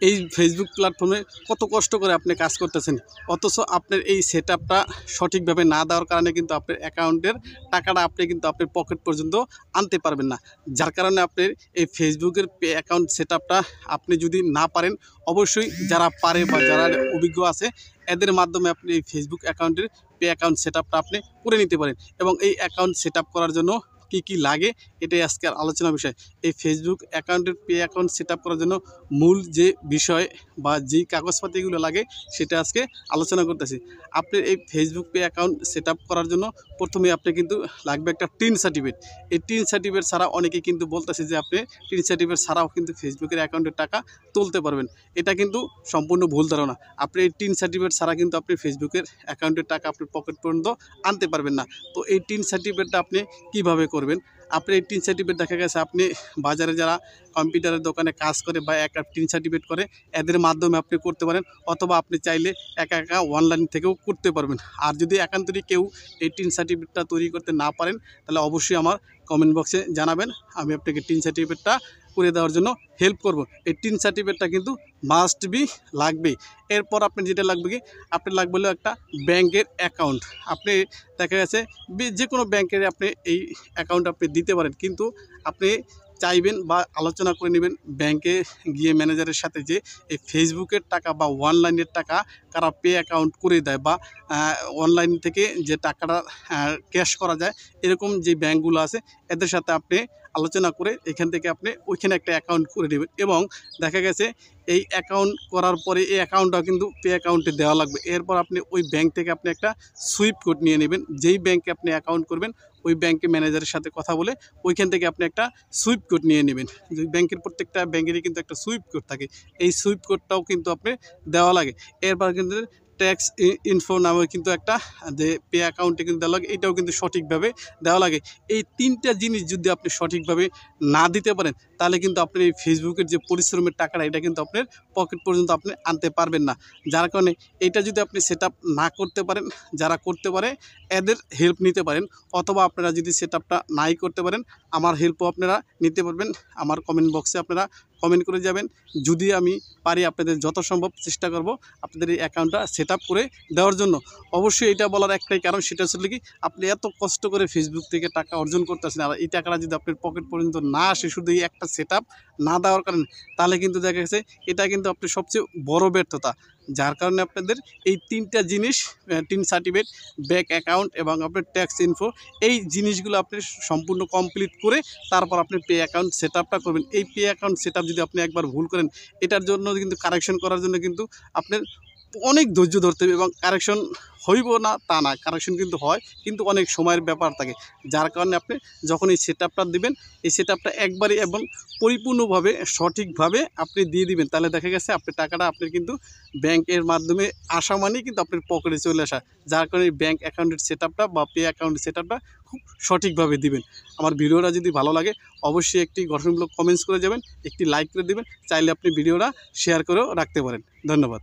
এই ফেসবুক প্ল্যাটফর্মে কত কষ্ট করে আপনি কাজ করতেছেন, অথচ আপনার এই সেটআপটা সঠিকভাবে না দেওয়ার কারণে কিন্তু আপনার অ্যাকাউন্টের টাকাটা আপনি কিন্তু আপনার পকেট পর্যন্ত আনতে পারবেন না। যার কারণে আপনার এই ফেসবুকের পে অ্যাকাউন্ট সেটআপটা আপনি যদি না পারেন, অবশ্যই যারা পারে বা যারা অভিজ্ঞ আছে এদের মাধ্যমে আপনি এই ফেসবুক অ্যাকাউন্টের পে অ্যাকাউন্ট সেটআপটা আপনি করে নিতে পারেন। এবং এই অ্যাকাউন্ট সেটআপ করার জন্য কি লাগে এটাই আজকের আলোচনার বিষয়। এই ফেসবুক অ্যাকাউন্টের পে অ্যাকাউন্ট সেটআপ করার জন্য মূল যে বিষয় বা যেই কাগজপাতিগুলো লাগে সেটা আজকে আলোচনা করতেছি। আপনি এই ফেসবুক পে অ্যাকাউন্ট সেটআপ করার জন্য প্রথমে আপনি কিন্তু লাগবে একটা টিন সার্টিফিকেট। এই টিন সার্টিফিকেট ছাড়া অনেকে কিন্তু বলতেছে যে আপনি টিন সার্টিফিকেট ছাড়াও কিন্তু ফেসবুকের অ্যাকাউন্টের টাকা তুলতে পারবেন। এটা কিন্তু সম্পূর্ণ ভুল ধারণা। আপনি এই টিন সার্টিফিকেট ছাড়া কিন্তু আপনি ফেসবুকের অ্যাকাউন্টের টাকা আপনার পকেট পর্যন্ত আনতে পারবেন না। তো এই টিন সার্টিফিকেটটা আপনি কীভাবে করবেন? আপনি এই টিন সার্টিফিকেট দেখা গেছে আপনি বাজারে যারা কম্পিউটারের দোকানে কাজ করে বা একা টিন সার্টিফিকেট করে এদের মাধ্যমে আপনি করতে পারেন, অথবা আপনি চাইলে একা অনলাইন থেকেও করতে পারবেন। আর যদি একান্তরিক কেউ এই টিন সার্টিফিকেটটা তৈরি করতে না পারেন, তাহলে অবশ্যই আমার কমেন্ট বক্সে জানাবেন, আমি আপনাকে টিন সার্টিফিকেটটা করে দেওয়ার জন্য হেল্প করব। এই টিন সার্টিফিকেটটা কিন্তু মাস্ট বি লাগবেই। এরপর আপনি যেটা লাগবে কি, আপনার লাগবে হলো একটা ব্যাংকের অ্যাকাউন্ট। আপনি দেখা গেছে যে কোনো ব্যাংকের আপনি এই অ্যাকাউন্ট আপনি দিতে পারেন, কিন্তু আপনি চাইবেন বা আলোচনা করে নেবেন ব্যাংকে গিয়ে ম্যানেজারের সাথে যে এই ফেসবুকের টাকা বা অনলাইনের টাকা কারা পে অ্যাকাউন্ট করে দেয় বা অনলাইন থেকে যে টাকাটা ক্যাশ করা যায়, এরকম যে ব্যাংকগুলো আছে এদের সাথে আপনি আলোচনা করে এখান থেকে আপনি ওইখানে একটা অ্যাকাউন্ট করে নেবেন। এবং দেখা গেছে এই অ্যাকাউন্ট করার পরে এই অ্যাকাউন্টটা কিন্তু পে অ্যাকাউন্টে দেওয়া লাগবে। এরপর আপনি ওই ব্যাংক থেকে আপনি একটা সুইফট কোড নিয়ে নেবেন। যেই ব্যাংকে আপনি অ্যাকাউন্ট করবেন ওই ব্যাংকে ম্যানেজারের সাথে কথা বলে ওইখান থেকে আপনি একটা সুইফট কোড নিয়ে নেবেন। যে ব্যাংকের প্রত্যেকটা ব্যাংকেরই কিন্তু একটা সুইফট কোড থাকে, এই সুইফট কোডটাও কিন্তু আপনি দেওয়া লাগে। এরপর কিন্তু ট্যাক্স ইনফো নামে কিন্তু একটা যে পে অ্যাকাউন্টে কিন্তু দেওয়া লাগে, এটাও কিন্তু সঠিকভাবে দেওয়া লাগে। এই তিনটা জিনিস যদি আপনি সঠিকভাবে না দিতে পারেন, তাহলে কিন্তু আপনি এই ফেসবুকের যে পরিশ্রমের টাকাটা এটা কিন্তু আপনার পকেট পর্যন্ত আপনি আনতে পারবেন না। যার কারণে এটা যদি আপনি সেটআপ না করতে পারেন, যারা করতে পারে এদের হেল্প নিতে পারেন, অথবা আপনারা যদি সেটআপটা নাই করতে পারেন আমার হেল্পও আপনারা নিতে পারবেন। আমার কমেন্ট বক্সে আপনারা কমেন্ট করে যাবেন, যদি আমি পারি আপনাদের যত সম্ভব চেষ্টা করব আপনাদের এই অ্যাকাউন্টটা সেটআপ করে দেওয়ার জন্য। অবশ্যই এটা বলার একটাই কারণ, সেটা হচ্ছে কি, আপনি এত কষ্ট করে ফেসবুক থেকে টাকা অর্জন করতেছেন, আর এই টাকাটা যদি আপনার পকেট পর্যন্ত না আসে শুধু এই একটা সেটআপ না দেওয়ার কারণে, তাহলে কিন্তু দেখা গেছে এটা কিন্তু আপনার সবচেয়ে বড় ব্যর্থতা। যার কারণে আপনাদের এই তিনটা জিনিস, টিন সার্টিফিকেট, ব্যাংক অ্যাকাউন্ট এবং আপনার ট্যাক্স ইনফো, এই জিনিসগুলো আপনি সম্পূর্ণ কমপ্লিট করে তারপর আপনি পে অ্যাকাউন্ট সেটআপটা করবেন। এই পে অ্যাকাউন্ট সেটআপ যদি আপনি একবার ভুল করেন, এটার জন্য কিন্তু কারেকশন করার জন্য কিন্তু আপনার অনেক ধৈর্য ধরতে হবে। এবং কারেকশন হইব না তা না, কারেকশন কিন্তু হয়, কিন্তু অনেক সময়ের ব্যাপার থাকে। যার কারণে আপনি যখন এই সেটআপটা দিবেন, এই সেটআপটা একবারই এবং পরিপূর্ণভাবে সঠিকভাবে আপনি দিয়ে দিবেন, তাহলে দেখা গেছে আপনার টাকাটা আপনার কিন্তু ব্যাংকের মাধ্যমে আসা মানেই কিন্তু আপনার পকেটে চলে আসা। যার কারণে ব্যাংক অ্যাকাউন্টের সেটআপটা বা পে অ্যাকাউন্টের সেটআপটা খুব সঠিকভাবে দিবেন। আমার ভিডিওটা যদি ভালো লাগে অবশ্যই একটি গঠনমূলক কমেন্টস করে যাবেন, একটি লাইক করে দেবেন, চাইলে আপনি ভিডিওটা শেয়ার করেও রাখতে পারেন। ধন্যবাদ।